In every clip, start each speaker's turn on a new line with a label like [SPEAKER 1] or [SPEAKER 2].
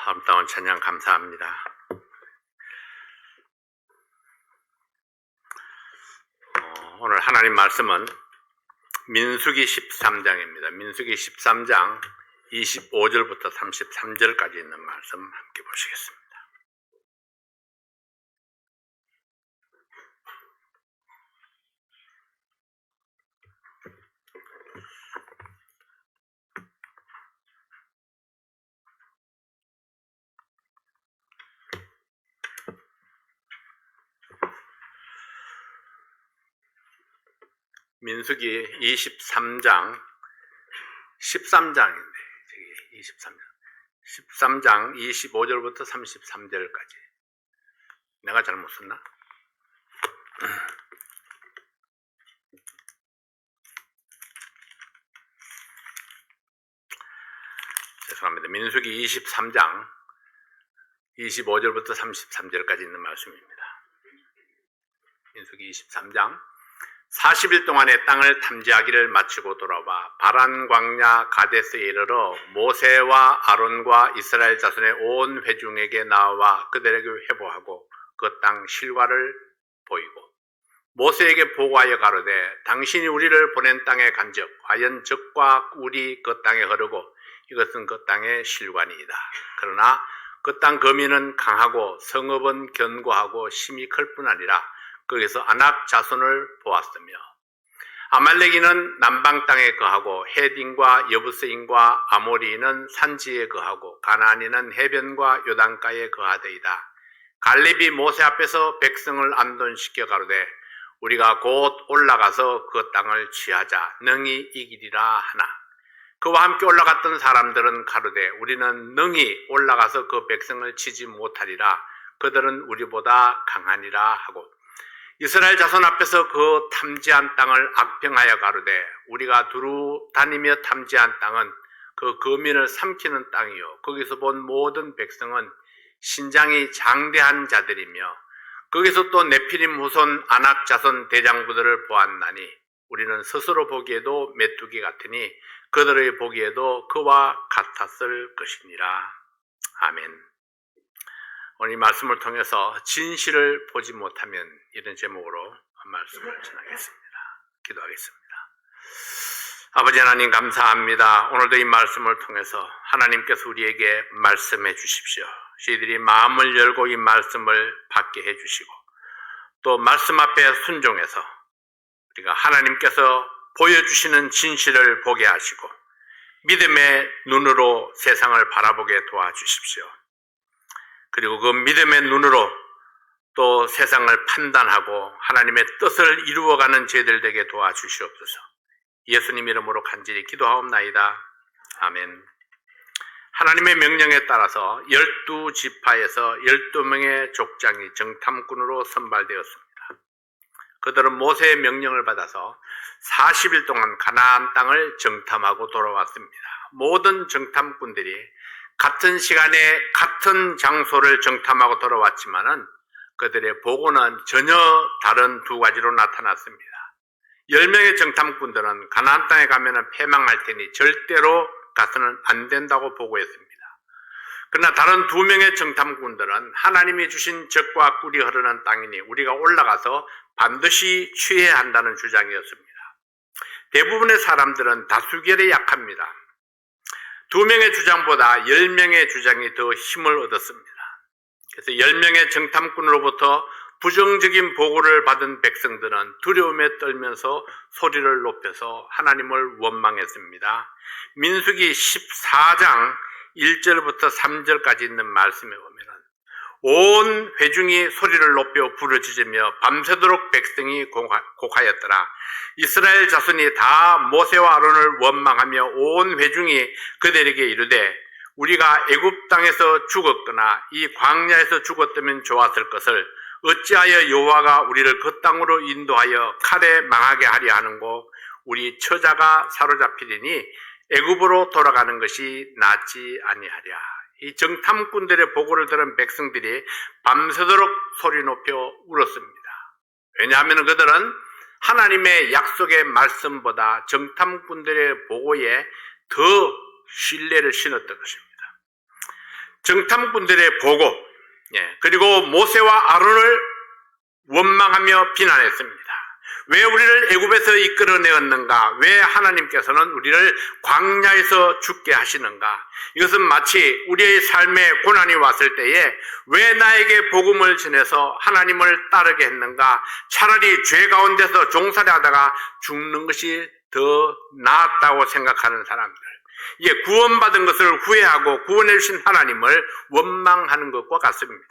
[SPEAKER 1] 아름다운 찬양 감사합니다. 오늘 하나님 말씀은 민수기 13장입니다. 민수기 13장 25절부터 33절까지 있는 말씀 함께 보시겠습니다. 민수기 13장 13장인데 13장 25절부터 33절까지 내가 잘못 썼나? 죄송합니다. 민수기 23장 25절부터 33절까지 있는 말씀입니다. 민수기 23장 40일 동안의 땅을 탐지하기를 마치고 돌아와 바란 광야 가데스에 이르러 모세와 아론과 이스라엘 자손의 온 회중에게 나와 그들에게 회보하고 그 땅 실과를 보이고 모세에게 보고하여 가로되 당신이 우리를 보낸 땅에 간즉 과연 적과 꿀이 그 땅에 흐르고 이것은 그 땅의 실관이다. 그러나 그 땅 거민은 강하고 성읍은 견고하고 심히 클 뿐 아니라 거기서 아낙 자손을 보았으며 아말렉인은 남방 땅에 거하고 헤딘과 여부스인과 아모리인은 산지에 거하고 가나안인은 해변과 요단가에 거하되이다. 갈렙이 모세 앞에서 백성을 안돈시켜 가로되 우리가 곧 올라가서 그 땅을 취하자 능히 이기리라 하나 그와 함께 올라갔던 사람들은 가로되 우리는 능히 올라가서 그 백성을 치지 못하리라. 그들은 우리보다 강하니라 하고 이스라엘 자손 앞에서 그 탐지한 땅을 악평하여 가로되 우리가 두루 다니며 탐지한 땅은 그 거민을 삼키는 땅이요 거기서 본 모든 백성은 신장이 장대한 자들이며 거기서 또 네피림 후손 아낙 자손 대장부들을 보았나니 우리는 스스로 보기에도 메뚜기 같으니 그들의 보기에도 그와 같았을 것이니라. 아멘. 오늘 이 말씀을 통해서 진실을 보지 못하면 이런 제목으로 말씀을 전하겠습니다. 기도하겠습니다. 아버지 하나님 감사합니다. 오늘도 이 말씀을 통해서 하나님께서 우리에게 말씀해 주십시오. 저희들이 마음을 열고 이 말씀을 받게 해 주시고 또 말씀 앞에 순종해서 우리가 하나님께서 보여주시는 진실을 보게 하시고 믿음의 눈으로 세상을 바라보게 도와주십시오. 그리고 그 믿음의 눈으로 또 세상을 판단하고 하나님의 뜻을 이루어가는 저희들 되게 도와주시옵소서. 예수님 이름으로 간절히 기도하옵나이다. 아멘. 하나님의 명령에 따라서 12지파에서 12명의 족장이 정탐꾼으로 선발되었습니다. 그들은 모세의 명령을 받아서 40일 동안 가나안 땅을 정탐하고 돌아왔습니다. 모든 정탐꾼들이 같은 시간에 같은 장소를 정탐하고 돌아왔지만은 그들의 보고는 전혀 다른 두 가지로 나타났습니다. 10명의 정탐꾼들은 가나안 땅에 가면은 패망할 테니 절대로 가서는 안 된다고 보고했습니다. 그러나 다른 2명의 정탐꾼들은 하나님이 주신 적과 꿀이 흐르는 땅이니 우리가 올라가서 반드시 취해야 한다는 주장이었습니다. 대부분의 사람들은 다수결에 약합니다. 2명의 주장보다 10명의 주장이 더 힘을 얻었습니다. 그래서 10명의 정탐꾼으로부터 부정적인 보고를 받은 백성들은 두려움에 떨면서 소리를 높여서 하나님을 원망했습니다. 민수기 14장 1절부터 3절까지 있는 말씀에 보면은 온 회중이 소리를 높여 부르짖으며 밤새도록 백성이 곡하였더라. 이스라엘 자손이 다 모세와 아론을 원망하며 온 회중이 그들에게 이르되 우리가 애굽 땅에서 죽었거나 이 광야에서 죽었다면 좋았을 것을 어찌하여 여호와가 우리를 그 땅으로 인도하여 칼에 망하게 하려 하는고 우리 처자가 사로잡히리니 애굽으로 돌아가는 것이 낫지 아니하랴. 이 정탐꾼들의 보고를 들은 백성들이 밤새도록 소리 높여 울었습니다. 왜냐하면 그들은 하나님의 약속의 말씀보다 정탐꾼들의 보고에 더 신뢰를 신었던 것입니다. 정탐꾼들의 보고, 그리고 모세와 아론을 원망하며 비난했습니다. 왜 우리를 애굽에서 이끌어내었는가? 왜 하나님께서는 우리를 광야에서 죽게 하시는가? 이것은 마치 우리의 삶에 고난이 왔을 때에 왜 나에게 복음을 전해서 하나님을 따르게 했는가? 차라리 죄 가운데서 종살이하다가 죽는 것이 더 나았다고 생각하는 사람들, 이게 구원받은 것을 후회하고 구원해 주신 하나님을 원망하는 것과 같습니다.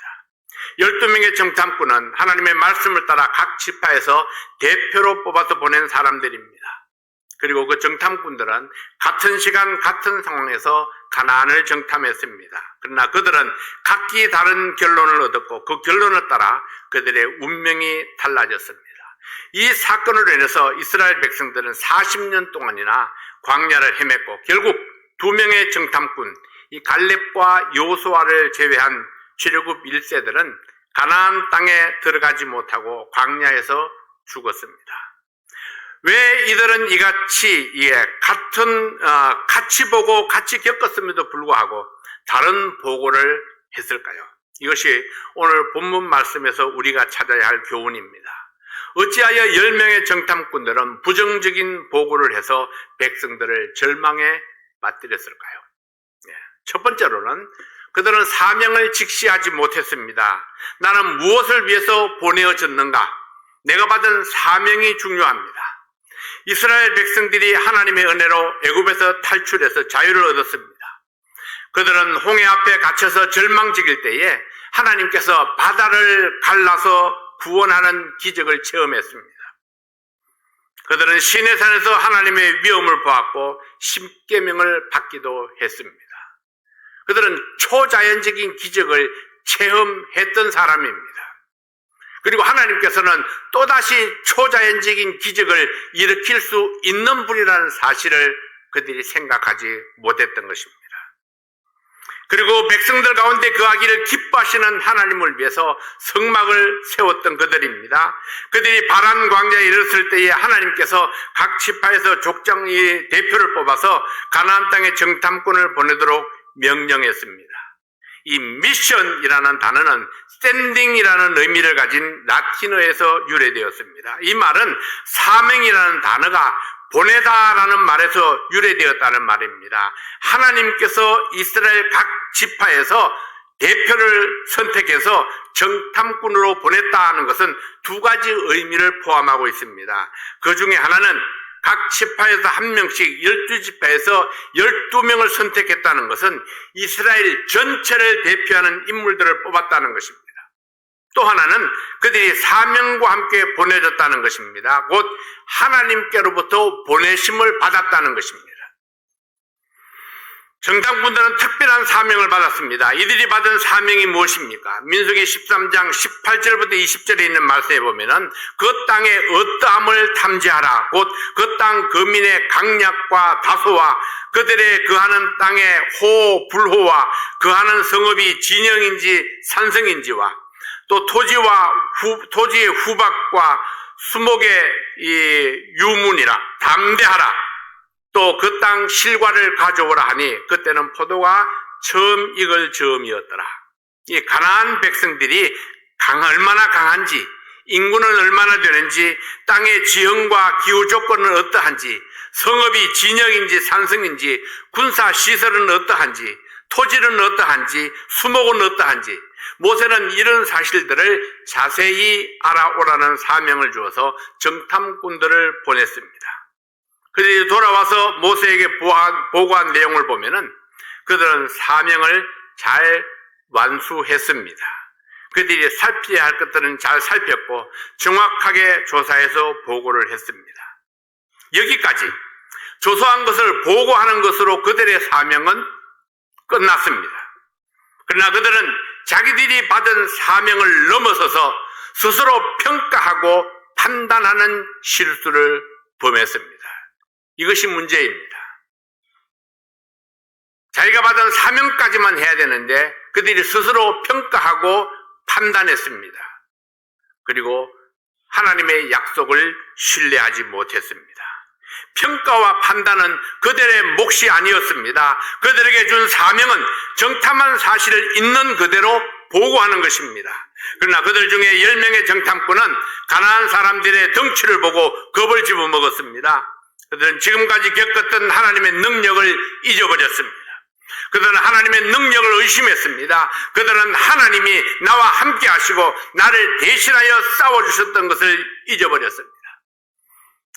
[SPEAKER 1] 12명의 정탐꾼은 하나님의 말씀을 따라 각 지파에서 대표로 뽑아서 보낸 사람들입니다. 그리고 그 정탐꾼들은 같은 시간 같은 상황에서 가나안을 정탐했습니다. 그러나 그들은 각기 다른 결론을 얻었고 그 결론을 따라 그들의 운명이 달라졌습니다. 이 사건으로 인해서 이스라엘 백성들은 40년 동안이나 광야를 헤맸고 결국 2명의 정탐꾼, 이 갈렙과 요수아를 제외한 출애굽 1세들은 가나안 땅에 들어가지 못하고 광야에서 죽었습니다. 왜 이들은 이같이 같이 보고 같이 겪었음에도 불구하고 다른 보고를 했을까요? 이것이 오늘 본문 말씀에서 우리가 찾아야 할 교훈입니다. 어찌하여 10명의 정탐꾼들은 부정적인 보고를 해서 백성들을 절망에 빠뜨렸을까요? 첫 번째로는 그들은 사명을 직시하지 못했습니다. 나는 무엇을 위해서 보내어졌는가? 내가 받은 사명이 중요합니다. 이스라엘 백성들이 하나님의 은혜로 애굽에서 탈출해서 자유를 얻었습니다. 그들은 홍해 앞에 갇혀서 절망적일 때에 하나님께서 바다를 갈라서 구원하는 기적을 체험했습니다. 그들은 시내산에서 하나님의 위엄을 보았고 십계명을 받기도 했습니다. 그들은 초자연적인 기적을 체험했던 사람입니다. 그리고 하나님께서는 또다시 초자연적인 기적을 일으킬 수 있는 분이라는 사실을 그들이 생각하지 못했던 것입니다. 그리고 백성들 가운데 거하기를 기뻐하시는 하나님을 위해서 성막을 세웠던 그들입니다. 그들이 바란 광야에 이르렀을 때에 하나님께서 각 지파에서 족장의 대표를 뽑아서 가나안 땅에 정탐꾼을 보내도록 명령했습니다. 이 미션이라는 단어는 스탠딩이라는 의미를 가진 라틴어에서 유래되었습니다. 이 말은 사명이라는 단어가 보내다라는 말에서 유래되었다는 말입니다. 하나님께서 이스라엘 각 지파에서 대표를 선택해서 정탐꾼으로 보냈다는 것은 두 가지 의미를 포함하고 있습니다. 그 중에 하나는 각 지파에서 한 명씩 12지파에서 12명을 선택했다는 것은 이스라엘 전체를 대표하는 인물들을 뽑았다는 것입니다. 또 하나는 그들이 사명과 함께 보내졌다는 것입니다. 곧 하나님께로부터 보내심을 받았다는 것입니다. 정탐꾼들은 특별한 사명을 받았습니다. 이들이 받은 사명이 무엇입니까? 민수기 13장 18절부터 20절에 있는 말씀에 보면은 그 땅의 어떠함을 탐지하라. 곧 그 땅 거민의 강약과 다소와 그들의 거하는 땅의 호, 불호와 거하는 성읍이 진영인지 산성인지와 또 토지의 후박과 수목의 이 유문이라 담대하라. 또 그 땅 실과를 가져오라 하니 그때는 포도가 처음 익을 즈음이었더라. 이 가나안 백성들이 얼마나 강한지, 인구는 얼마나 되는지, 땅의 지형과 기후 조건은 어떠한지, 성읍이 진영인지 산성인지, 군사 시설은 어떠한지, 토지는 어떠한지, 수목은 어떠한지, 모세는 이런 사실들을 자세히 알아오라는 사명을 주어서 정탐꾼들을 보냈습니다. 그들이 돌아와서 모세에게 보고한 내용을 보면은 그들은 사명을 잘 완수했습니다. 그들이 살펴야 할 것들은 잘 살폈고 정확하게 조사해서 보고를 했습니다. 여기까지 조사한 것을 보고하는 것으로 그들의 사명은 끝났습니다. 그러나 그들은 자기들이 받은 사명을 넘어서서 스스로 평가하고 판단하는 실수를 범했습니다. 이것이 문제입니다. 자기가 받은 사명까지만 해야 되는데 그들이 스스로 평가하고 판단했습니다. 그리고 하나님의 약속을 신뢰하지 못했습니다. 평가와 판단은 그들의 몫이 아니었습니다. 그들에게 준 사명은 정탐한 사실을 있는 그대로 보고하는 것입니다. 그러나 그들 중에 10명의 정탐꾼은 가나안 사람들의 덩치를 보고 겁을 집어먹었습니다. 그들은 지금까지 겪었던 하나님의 능력을 잊어버렸습니다. 그들은 하나님의 능력을 의심했습니다. 그들은 하나님이 나와 함께 하시고 나를 대신하여 싸워주셨던 것을 잊어버렸습니다.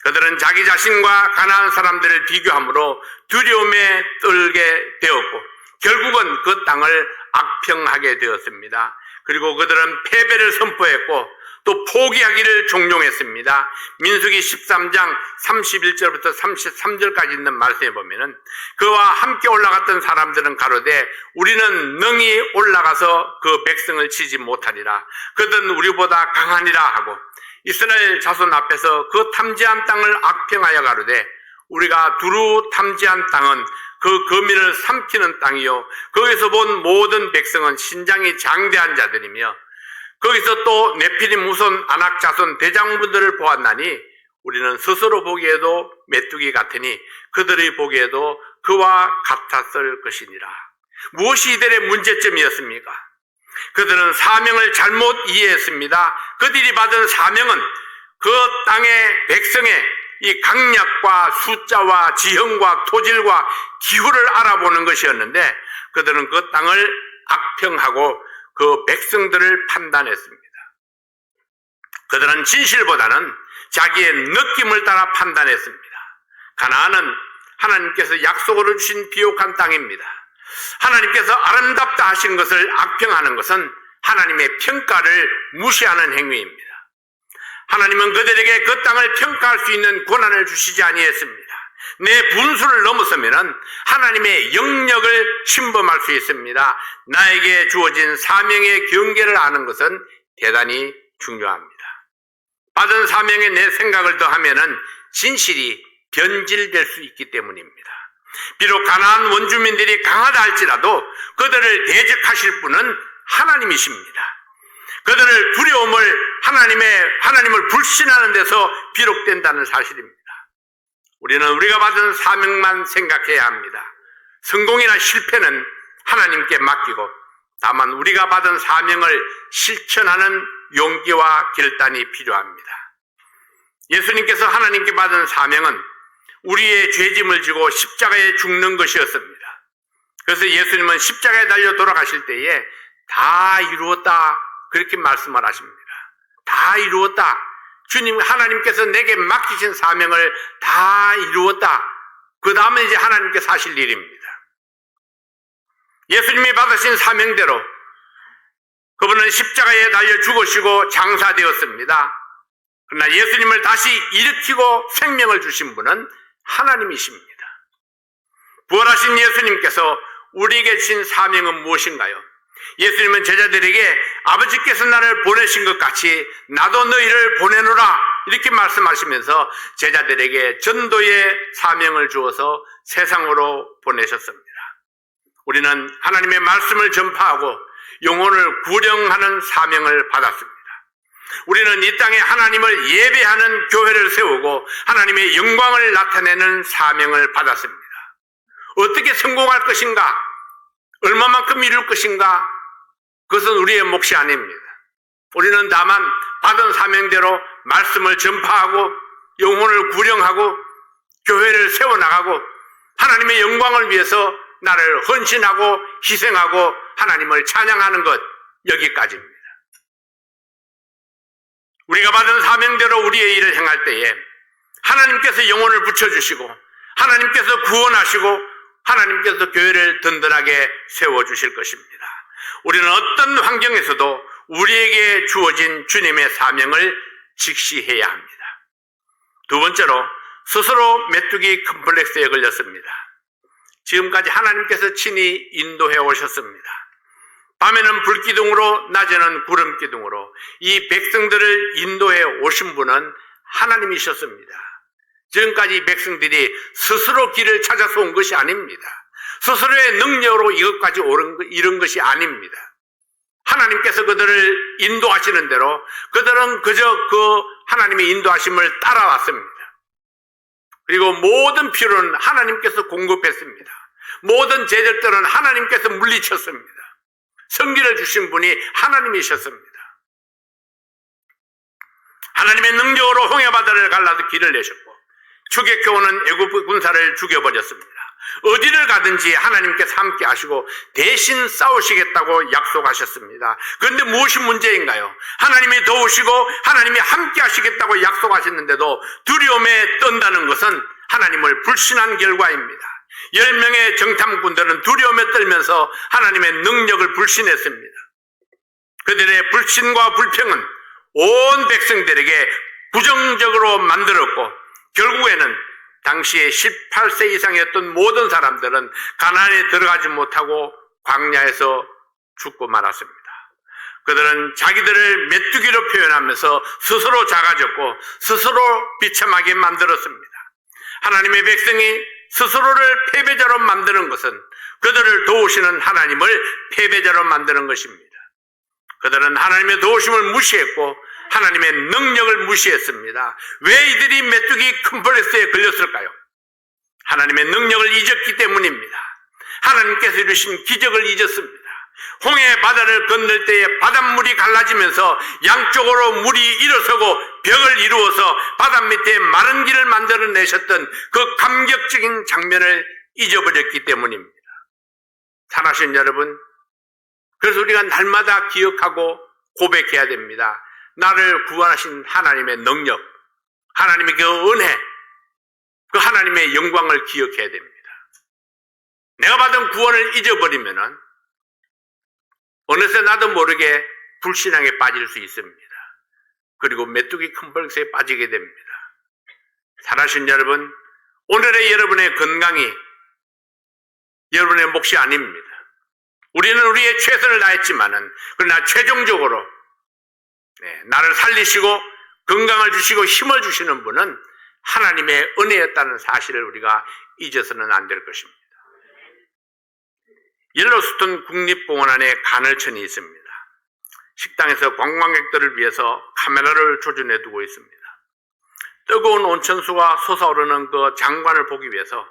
[SPEAKER 1] 그들은 자기 자신과 가나안 사람들을 비교함으로 두려움에 떨게 되었고 결국은 그 땅을 악평하게 되었습니다. 그리고 그들은 패배를 선포했고 또 포기하기를 종용했습니다. 민수기 13장 31절부터 33절까지 있는 말씀에 보면은 그와 함께 올라갔던 사람들은 가로되 우리는 능히 올라가서 그 백성을 치지 못하리라. 그들은 우리보다 강하니라 하고 이스라엘 자손 앞에서 그 탐지한 땅을 악평하여 가로되 우리가 두루 탐지한 땅은 그 거민을 삼키는 땅이요 거기서 본 모든 백성은 신장이 장대한 자들이며 거기서 또 네피림 후손 아낙 자손 대장부들을 보았나니 우리는 스스로 보기에도 메뚜기 같으니 그들이 보기에도 그와 같았을 것이니라. 무엇이 이들의 문제점이었습니까? 그들은 사명을 잘못 이해했습니다. 그들이 받은 사명은 그 땅의 백성의 이 강약과 숫자와 지형과 토질과 기후를 알아보는 것이었는데 그들은 그 땅을 악평하고 그 백성들을 판단했습니다. 그들은 진실보다는 자기의 느낌을 따라 판단했습니다. 가나안은 하나님께서 약속으로 주신 비옥한 땅입니다. 하나님께서 아름답다 하신 것을 악평하는 것은 하나님의 평가를 무시하는 행위입니다. 하나님은 그들에게 그 땅을 평가할 수 있는 권한을 주시지 아니했습니다. 내 분수를 넘어서면 하나님의 영역을 침범할 수 있습니다. 나에게 주어진 사명의 경계를 아는 것은 대단히 중요합니다. 받은 사명에 내 생각을 더하면 진실이 변질될 수 있기 때문입니다. 비록 가나안 원주민들이 강하다 할지라도 그들을 대적하실 분은 하나님이십니다. 그들을 하나님을 불신하는 데서 비롯된다는 사실입니다. 우리는 우리가 받은 사명만 생각해야 합니다. 성공이나 실패는 하나님께 맡기고 다만 우리가 받은 사명을 실천하는 용기와 결단이 필요합니다. 예수님께서 하나님께 받은 사명은 우리의 죄짐을 지고 십자가에 죽는 것이었습니다. 그래서 예수님은 십자가에 달려 돌아가실 때에 다 이루었다 그렇게 말씀을 하십니다. 다 이루었다. 주님 하나님께서 내게 맡기신 사명을 다 이루었다. 그 다음에 이제 하나님께서 하실 일입니다. 예수님이 받으신 사명대로 그분은 십자가에 달려 죽으시고 장사되었습니다. 그러나 예수님을 다시 일으키고 생명을 주신 분은 하나님이십니다. 부활하신 예수님께서 우리에게 주신 사명은 무엇인가요? 예수님은 제자들에게 아버지께서 나를 보내신 것 같이 나도 너희를 보내노라 이렇게 말씀하시면서 제자들에게 전도의 사명을 주어서 세상으로 보내셨습니다. 우리는 하나님의 말씀을 전파하고 영혼을 구령하는 사명을 받았습니다. 우리는 이 땅에 하나님을 예배하는 교회를 세우고 하나님의 영광을 나타내는 사명을 받았습니다. 어떻게 성공할 것인가? 얼마만큼 이룰 것인가? 그것은 우리의 몫이 아닙니다. 우리는 다만 받은 사명대로 말씀을 전파하고 영혼을 구령하고 교회를 세워나가고 하나님의 영광을 위해서 나를 헌신하고 희생하고 하나님을 찬양하는 것 여기까지입니다. 우리가 받은 사명대로 우리의 일을 행할 때에 하나님께서 영혼을 붙여주시고 하나님께서 구원하시고 하나님께서 교회를 든든하게 세워주실 것입니다. 우리는 어떤 환경에서도 우리에게 주어진 주님의 사명을 직시해야 합니다. 두 번째로 스스로 메뚜기 컴플렉스에 걸렸습니다. 지금까지 하나님께서 친히 인도해 오셨습니다. 밤에는 불기둥으로 낮에는 구름기둥으로 이 백성들을 인도해 오신 분은 하나님이셨습니다. 지금까지 백성들이 스스로 길을 찾아서 온 것이 아닙니다. 스스로의 능력으로 이것까지 이른 것이 아닙니다. 하나님께서 그들을 인도하시는 대로 그들은 그저 그 하나님의 인도하심을 따라왔습니다. 그리고 모든 필요는 하나님께서 공급했습니다. 모든 제적들은 하나님께서 물리쳤습니다. 성기를 주신 분이 하나님이셨습니다. 하나님의 능력으로 홍해바다를 갈라서 길을 내셨고 추격해오는 애굽 군사를 죽여버렸습니다. 어디를 가든지 하나님께서 함께 하시고 대신 싸우시겠다고 약속하셨습니다. 그런데 무엇이 문제인가요? 하나님이 도우시고 하나님이 함께 하시겠다고 약속하셨는데도 두려움에 떤다는 것은 하나님을 불신한 결과입니다. 10명의 정탐꾼들은 두려움에 떨면서 하나님의 능력을 불신했습니다. 그들의 불신과 불평은 온 백성들에게 부정적으로 만들었고 결국에는 당시에 18세 이상이었던 모든 사람들은 가나안에 들어가지 못하고 광야에서 죽고 말았습니다. 그들은 자기들을 메뚜기로 표현하면서 스스로 작아졌고 스스로 비참하게 만들었습니다. 하나님의 백성이 스스로를 패배자로 만드는 것은 그들을 도우시는 하나님을 패배자로 만드는 것입니다. 그들은 하나님의 도우심을 무시했고 하나님의 능력을 무시했습니다. 왜 이들이 메뚜기 컴플렉스에 걸렸을까요? 하나님의 능력을 잊었기 때문입니다. 하나님께서 주신 기적을 잊었습니다. 홍해 바다를 건널 때에 바닷물이 갈라지면서 양쪽으로 물이 일어서고 벽을 이루어서 바다 밑에 마른 길을 만들어내셨던 그 감격적인 장면을 잊어버렸기 때문입니다. 사랑하시는 여러분, 그래서 우리가 날마다 기억하고 고백해야 됩니다. 나를 구원하신 하나님의 능력, 하나님의 그 은혜, 그 하나님의 영광을 기억해야 됩니다. 내가 받은 구원을 잊어버리면은 어느새 나도 모르게 불신앙에 빠질 수 있습니다. 그리고 메뚜기 컴플렉스에 빠지게 됩니다. 사랑하신 여러분, 오늘의 여러분의 건강이 여러분의 몫이 아닙니다. 우리는 우리의 최선을 다했지만은 그러나 최종적으로 나를 살리시고 건강을 주시고 힘을 주시는 분은 하나님의 은혜였다는 사실을 우리가 잊어서는 안 될 것입니다. 옐로스톤 국립공원 안에 간헐천이 있습니다. 식당에서 관광객들을 위해서 카메라를 조준해 두고 있습니다. 뜨거운 온천수가 솟아오르는 그 장관을 보기 위해서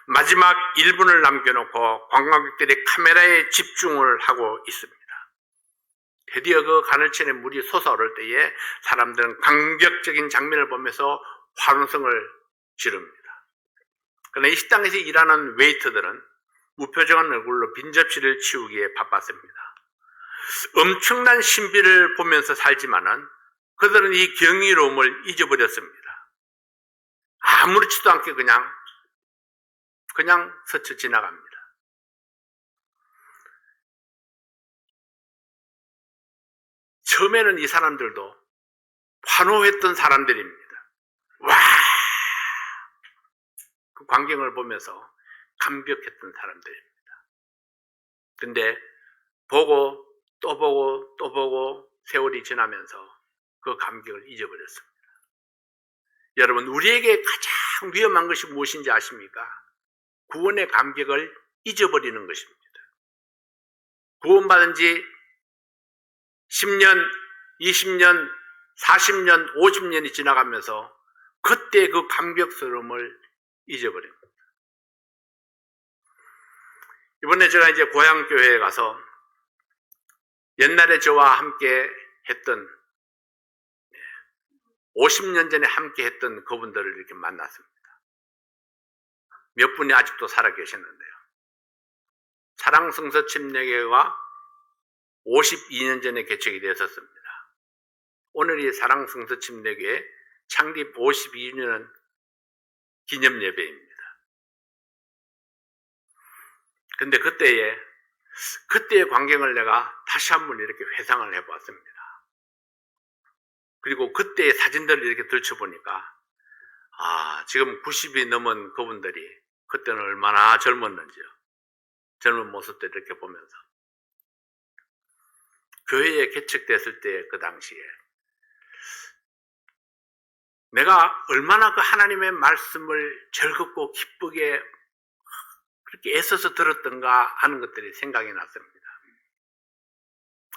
[SPEAKER 1] 마지막 1분을 남겨놓고 관광객들이 카메라에 집중을 하고 있습니다. 드디어 그 간헐천에 물이 솟아오를 때에 사람들은 감격적인 장면을 보면서 환호성을 지릅니다. 그러나 이 식당에서 일하는 웨이터들은 무표정한 얼굴로 빈 접시를 치우기에 바빴습니다. 엄청난 신비를 보면서 살지만은 그들은 이 경이로움을 잊어버렸습니다. 아무렇지도 않게 그냥 스쳐 지나갑니다. 처음에는 이 사람들도 환호했던 사람들입니다. 와! 그 광경을 보면서 감격했던 사람들입니다. 근데 보고 또 보고 또 보고 세월이 지나면서 그 감격을 잊어버렸습니다. 여러분, 우리에게 가장 위험한 것이 무엇인지 아십니까? 구원의 감격을 잊어버리는 것입니다. 구원받은 지 10년, 20년, 40년, 50년이 지나가면서 그때 그 감격스러움을 잊어버립니다. 이번에 제가 이제 고향교회에 가서 옛날에 저와 함께 했던 50년 전에 함께 했던 그분들을 이렇게 만났습니다. 몇 분이 아직도 살아계셨는데요. 사랑성서 침례교회가 52년 전에 개척이 되었습니다. 오늘이 사랑성서 침례교회 창립 52주년 기념 예배입니다. 근데 그때의 광경을 내가 다시 한번 이렇게 회상을 해보았습니다. 그리고 그때의 사진들을 이렇게 들춰보니까, 지금 90이 넘은 그분들이 그때는 얼마나 젊었는지요. 젊은 모습들 이렇게 보면서. 교회에 개척됐을 때 그 당시에 내가 얼마나 그 하나님의 말씀을 즐겁고 기쁘게 그렇게 애써서 들었던가 하는 것들이 생각이 났습니다.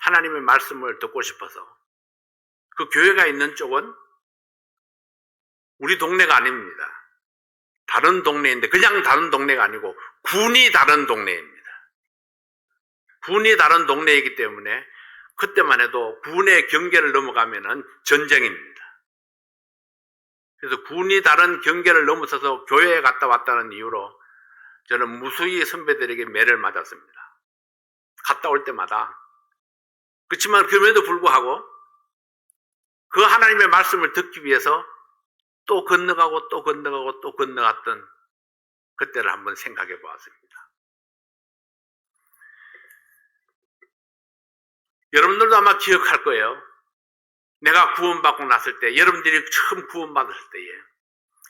[SPEAKER 1] 하나님의 말씀을 듣고 싶어서 그 교회가 있는 쪽은 우리 동네가 아닙니다. 다른 동네인데 그냥 다른 동네가 아니고 군이 다른 동네입니다. 군이 다른 동네이기 때문에 그때만 해도 군의 경계를 넘어가면은 전쟁입니다. 그래서 군이 다른 경계를 넘어서서 교회에 갔다 왔다는 이유로 저는 무수히 선배들에게 매를 맞았습니다. 갔다 올 때마다. 그렇지만 그럼에도 불구하고 그 하나님의 말씀을 듣기 위해서 또 건너가고 또 건너가고 또 건너갔던 그때를 한번 생각해 보았습니다. 여러분들도 아마 기억할 거예요. 내가 구원받고 났을 때, 여러분들이 처음 구원받았을 때에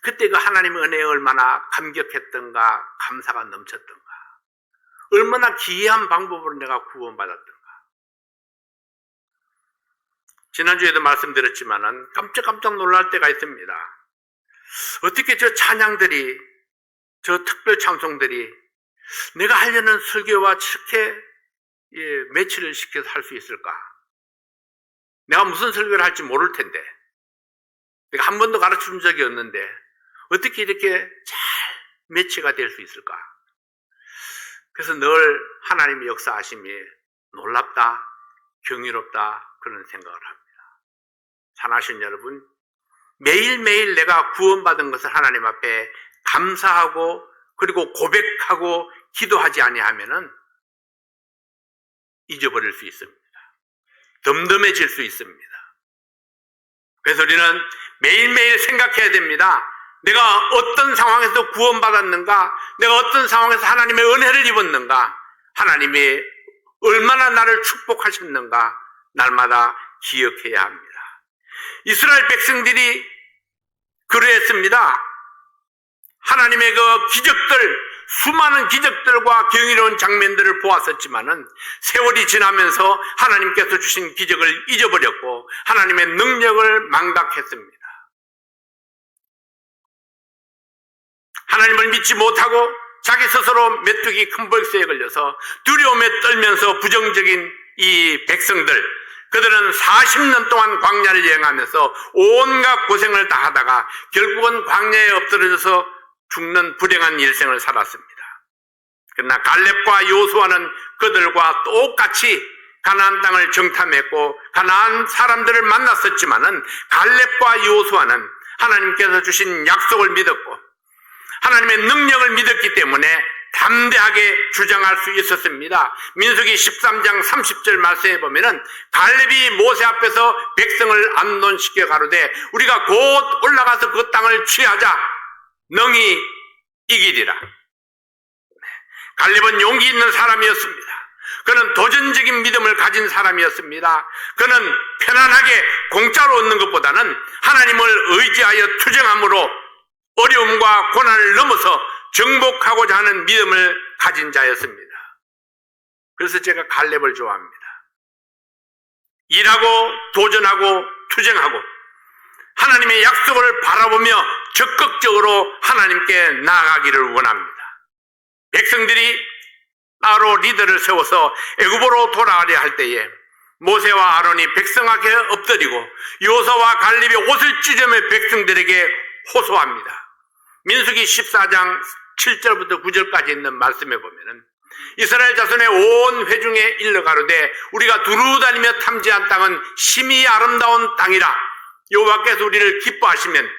[SPEAKER 1] 그때 그 하나님의 은혜에 얼마나 감격했던가, 감사가 넘쳤던가, 얼마나 기이한 방법으로 내가 구원받았던가. 지난주에도 말씀드렸지만은 깜짝깜짝 놀랄 때가 있습니다. 어떻게 저 찬양들이, 저 특별 찬송들이 내가 하려는 설교와 저렇게 매치를 시켜서 할 수 있을까? 내가 무슨 설교를 할지 모를 텐데, 내가 한 번도 가르쳐 준 적이 없는데 어떻게 이렇게 잘 매치가 될 수 있을까? 그래서 늘 하나님의 역사하심이 놀랍다, 경이롭다, 그런 생각을 합니다. 사랑하신 여러분, 매일매일 내가 구원받은 것을 하나님 앞에 감사하고 그리고 고백하고 기도하지 아니하면은 잊어버릴 수 있습니다. 덤덤해질 수 있습니다. 그래서 우리는 매일매일 생각해야 됩니다. 내가 어떤 상황에서 구원받았는가, 내가 어떤 상황에서 하나님의 은혜를 입었는가, 하나님이 얼마나 나를 축복하셨는가, 날마다 기억해야 합니다. 이스라엘 백성들이 그러했습니다. 하나님의 그 기적들, 수많은 기적들과 경이로운 장면들을 보았었지만은 세월이 지나면서 하나님께서 주신 기적을 잊어버렸고 하나님의 능력을 망각했습니다. 하나님을 믿지 못하고 자기 스스로 메뚜기 큰 벌새에 걸려서 두려움에 떨면서 부정적인 이 백성들, 그들은 40년 동안 광야를 여행하면서 온갖 고생을 다 하다가 결국은 광야에 엎드려져서 죽는 불행한 일생을 살았습니다. 그러나 갈렙과 요수아는 그들과 똑같이 가나안 땅을 정탐했고 가나안 사람들을 만났었지만은 갈렙과 요수아는 하나님께서 주신 약속을 믿었고 하나님의 능력을 믿었기 때문에 담대하게 주장할 수 있었습니다. 민수기 13장 30절 말씀에 보면은 갈렙이 모세 앞에서 백성을 안론시켜 가로되 우리가 곧 올라가서 그 땅을 취하자 능히 이기리라. 갈렙은 용기 있는 사람이었습니다. 그는 도전적인 믿음을 가진 사람이었습니다. 그는 편안하게 공짜로 얻는 것보다는 하나님을 의지하여 투쟁함으로 어려움과 고난을 넘어서 정복하고자 하는 믿음을 가진 자였습니다. 그래서 제가 갈렙을 좋아합니다. 일하고 도전하고 투쟁하고 하나님의 약속을 바라보며 적극적으로 하나님께 나아가기를 원합니다. 백성들이 따로 리더를 세워서 애굽으로 돌아가려 할 때에 모세와 아론이 백성 앞에 엎드리고 요수아와 갈렙이 옷을 찢으며 백성들에게 호소합니다. 민수기 14장 7절부터 9절까지 있는 말씀에 보면은 이스라엘 자손의 온 회중에 일러 가로되 우리가 두루 다니며 탐지한 땅은 심히 아름다운 땅이라. 여호와께서 우리를 기뻐하시면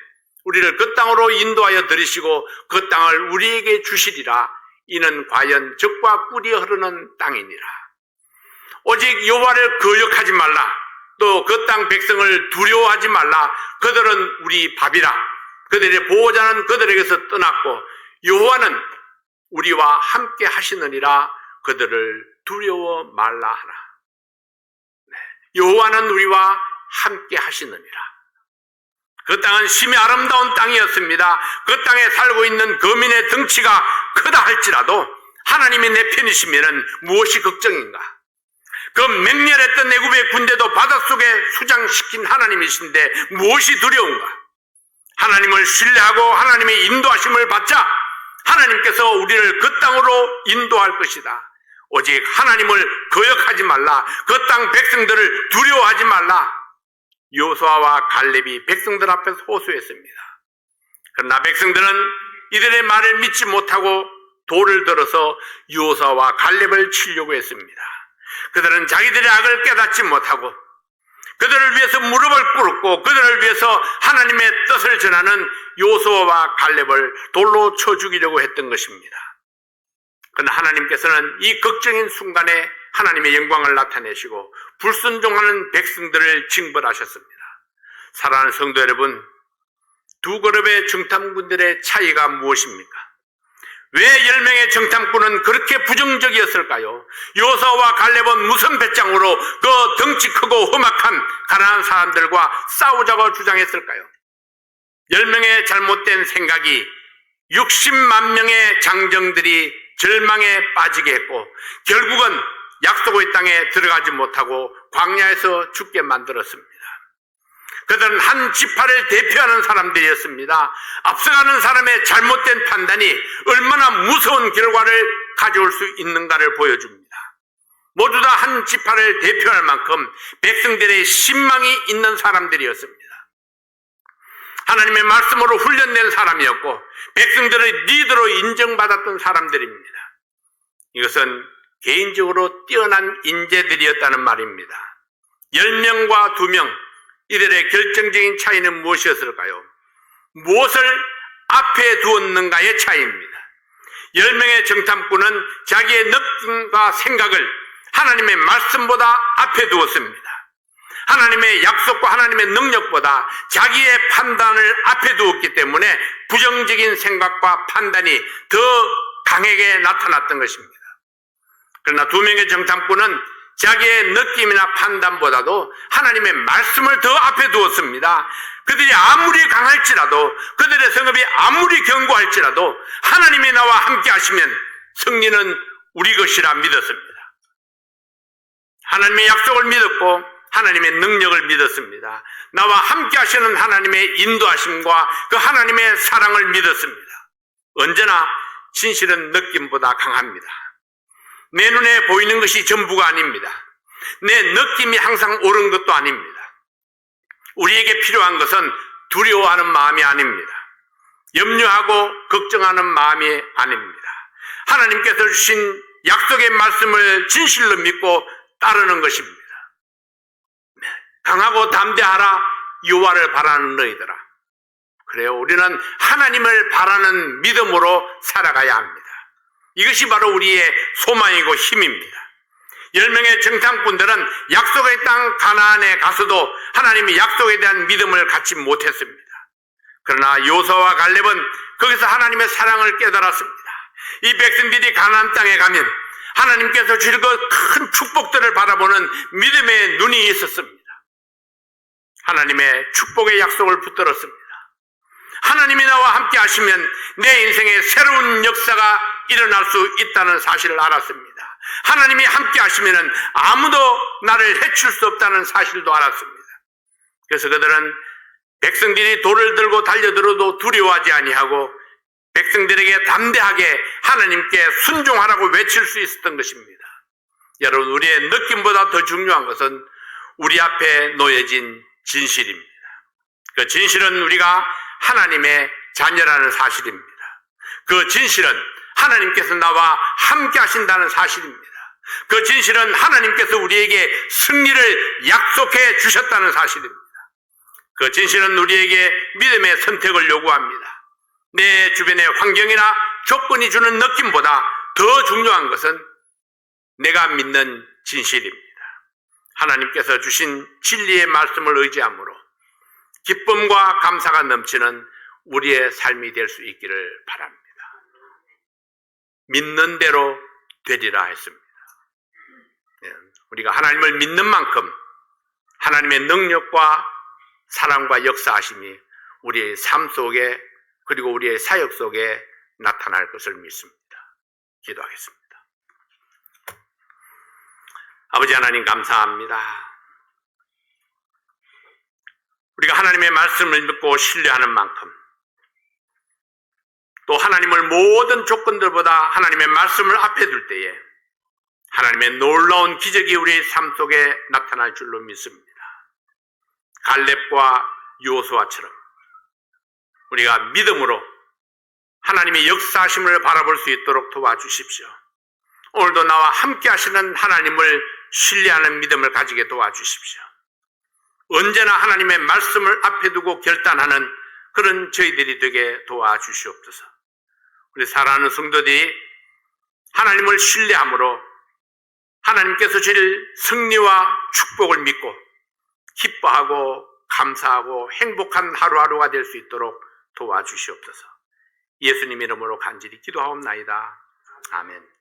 [SPEAKER 1] 우리를 그 땅으로 인도하여 들이시고 그 땅을 우리에게 주시리라. 이는 과연 젖과 꿀이 흐르는 땅이니라. 오직 여호와를 거역하지 말라. 또 그 땅 백성을 두려워하지 말라. 그들은 우리 밥이라. 그들의 보호자는 그들에게서 떠났고 여호와는 우리와 함께 하시느니라. 그들을 두려워 말라 하라. 여호와는 우리와 함께 하시느니라. 그 땅은 심히 아름다운 땅이었습니다. 그 땅에 살고 있는 거민의 덩치가 크다 할지라도 하나님이 내 편이시면은 무엇이 걱정인가? 그 맹렬했던 애굽의 군대도 바닷속에 수장시킨 하나님이신데 무엇이 두려운가? 하나님을 신뢰하고 하나님의 인도하심을 받자 하나님께서 우리를 그 땅으로 인도할 것이다. 오직 하나님을 거역하지 말라. 그 땅 백성들을 두려워하지 말라. 요수아와 갈렙이 백성들 앞에서 호소했습니다. 그러나 백성들은 이들의 말을 믿지 못하고 돌을 들어서 여호수아와 갈렙을 치려고 했습니다. 그들은 자기들의 악을 깨닫지 못하고 그들을 위해서 무릎을 꿇었고 그들을 위해서 하나님의 뜻을 전하는 여호수아와 갈렙을 돌로 쳐 죽이려고 했던 것입니다. 그러나 하나님께서는 이 극적인 순간에 하나님의 영광을 나타내시고 불순종하는 백성들을 징벌하셨습니다. 사랑하는 성도 여러분, 두 그룹의 정탐꾼들의 차이가 무엇입니까? 왜 10명의 정탐꾼은 그렇게 부정적이었을까요? 여호수아와 갈렙은 무슨 배짱으로 그 덩치 크고 험악한 가난한 사람들과 싸우자고 주장했을까요? 10명의 잘못된 생각이 60만 명의 장정들이 절망에 빠지게 했고 결국은 약속의 땅에 들어가지 못하고 광야에서 죽게 만들었습니다. 그들은 한 지파를 대표하는 사람들이었습니다. 앞서가는 사람의 잘못된 판단이 얼마나 무서운 결과를 가져올 수 있는가를 보여줍니다. 모두 다 한 지파를 대표할 만큼 백성들의 신망이 있는 사람들이었습니다. 하나님의 말씀으로 훈련된 사람이었고 백성들의 리더로 인정받았던 사람들입니다. 이것은 개인적으로 뛰어난 인재들이었다는 말입니다. 10명과 2명, 이들의 결정적인 차이는 무엇이었을까요? 무엇을 앞에 두었는가의 차이입니다. 10명의 정탐꾼은 자기의 느낌과 생각을 하나님의 말씀보다 앞에 두었습니다. 하나님의 약속과 하나님의 능력보다 자기의 판단을 앞에 두었기 때문에 부정적인 생각과 판단이 더 강하게 나타났던 것입니다. 그러나 2명의 정탐꾼은 자기의 느낌이나 판단보다도 하나님의 말씀을 더 앞에 두었습니다. 그들이 아무리 강할지라도 그들의 성읍이 아무리 견고할지라도 하나님이 나와 함께 하시면 승리는 우리 것이라 믿었습니다. 하나님의 약속을 믿었고 하나님의 능력을 믿었습니다. 나와 함께 하시는 하나님의 인도하심과 그 하나님의 사랑을 믿었습니다. 언제나 진실은 느낌보다 강합니다. 내 눈에 보이는 것이 전부가 아닙니다. 내 느낌이 항상 옳은 것도 아닙니다. 우리에게 필요한 것은 두려워하는 마음이 아닙니다. 염려하고 걱정하는 마음이 아닙니다. 하나님께서 주신 약속의 말씀을 진실로 믿고 따르는 것입니다. 강하고 담대하라 여호와를 바라는 너희들아. 그래요, 우리는 하나님을 바라는 믿음으로 살아가야 합니다. 이것이 바로 우리의 소망이고 힘입니다. 10명의 정탐꾼들은 약속의 땅 가나안에 가서도 하나님의 약속에 대한 믿음을 갖지 못했습니다. 그러나 여호수아와 갈렙은 거기서 하나님의 사랑을 깨달았습니다. 이 백성들이 가나안 땅에 가면 하나님께서 주실 그 큰 축복들을 바라보는 믿음의 눈이 있었습니다. 하나님의 축복의 약속을 붙들었습니다. 하나님이 나와 함께 하시면 내 인생에 새로운 역사가 일어날 수 있다는 사실을 알았습니다. 하나님이 함께 하시면 아무도 나를 해칠 수 없다는 사실도 알았습니다. 그래서 그들은 백성들이 돌을 들고 달려들어도 두려워하지 아니하고 백성들에게 담대하게 하나님께 순종하라고 외칠 수 있었던 것입니다. 여러분, 우리의 느낌보다 더 중요한 것은 우리 앞에 놓여진 진실입니다. 그 진실은 우리가 하나님의 자녀라는 사실입니다. 그 진실은 하나님께서 나와 함께 하신다는 사실입니다. 그 진실은 하나님께서 우리에게 승리를 약속해 주셨다는 사실입니다. 그 진실은 우리에게 믿음의 선택을 요구합니다. 내 주변의 환경이나 조건이 주는 느낌보다 더 중요한 것은 내가 믿는 진실입니다. 하나님께서 주신 진리의 말씀을 의지함으로 기쁨과 감사가 넘치는 우리의 삶이 될 수 있기를 바랍니다. 믿는 대로 되리라 했습니다. 우리가 하나님을 믿는 만큼 하나님의 능력과 사랑과 역사하심이 우리의 삶 속에 그리고 우리의 사역 속에 나타날 것을 믿습니다. 기도하겠습니다. 아버지 하나님, 감사합니다. 우리가 하나님의 말씀을 믿고 신뢰하는 만큼 또 하나님을 모든 조건들보다 하나님의 말씀을 앞에 둘 때에 하나님의 놀라운 기적이 우리의 삶 속에 나타날 줄로 믿습니다. 갈렙과 여호수아처럼 우리가 믿음으로 하나님의 역사하심을 바라볼 수 있도록 도와주십시오. 오늘도 나와 함께 하시는 하나님을 신뢰하는 믿음을 가지게 도와주십시오. 언제나 하나님의 말씀을 앞에 두고 결단하는 그런 저희들이 되게 도와주시옵소서. 우리 사랑하는 성도들이 하나님을 신뢰함으로 하나님께서 주실 승리와 축복을 믿고 기뻐하고 감사하고 행복한 하루하루가 될 수 있도록 도와주시옵소서. 예수님 이름으로 간절히 기도하옵나이다. 아멘.